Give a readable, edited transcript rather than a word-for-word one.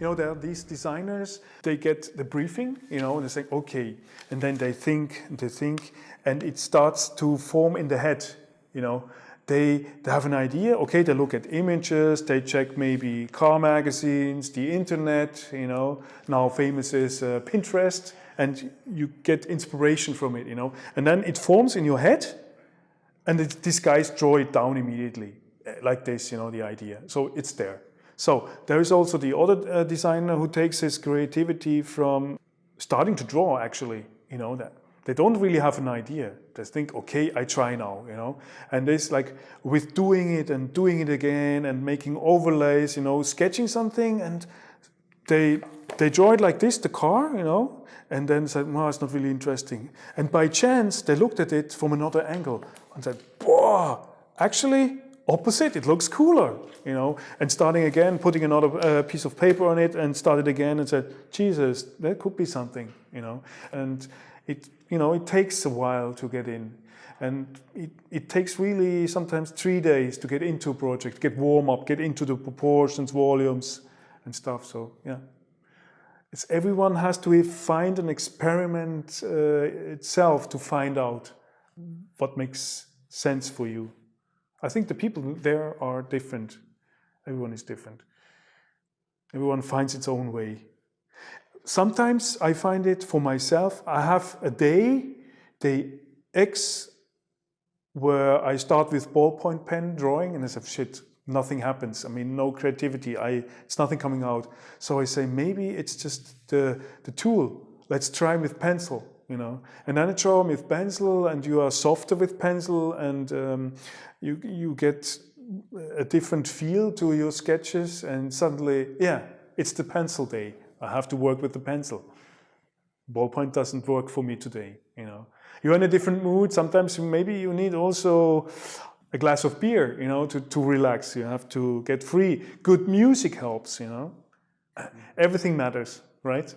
You know, there are these designers, they get the briefing, you know, and they say, okay, and then they think, and it starts to form in the head, you know. They have an idea, okay, they look at images, they check maybe car magazines, the internet, you know, now famous is Pinterest, and you get inspiration from it, you know. And then it forms in your head, and these guys draw it down immediately, like this, you know, the idea. So it's there. So there is also the other designer who takes his creativity from starting to draw, actually, you know, that they don't really have an idea. They think, okay, I try now, you know. And this, like, with doing it and doing it again and making overlays, you know, sketching something, and they draw it like this, the car, you know, and then said, well, it's not really interesting. And by chance, they looked at it from another angle and said, whoa, actually, opposite, it looks cooler, you know. And starting again, putting another piece of paper on it, and started again and said, Jesus, that could be something, you know. And it, you know, it takes a while to get in. And it takes really sometimes 3 days to get into a project, get warm up, get into the proportions, volumes and stuff. So, yeah. Everyone has to find an experiment itself to find out what makes sense for you. I think the people there are different. Everyone is different. Everyone finds its own way. Sometimes I find it for myself, I have a day X, where I start with ballpoint pen drawing, and I say, shit, nothing happens. I mean, no creativity, it's nothing coming out. So I say, maybe it's just the tool. Let's try with pencil, you know. And then I draw with pencil, and you are softer with pencil, and you get a different feel to your sketches, and suddenly, yeah, it's the pencil day. I have to work with the pencil. Ballpoint doesn't work for me today, you know. You're in a different mood. Sometimes maybe you need also a glass of beer, you know, to relax. You have to get free. Good music helps, you know. Everything matters, right?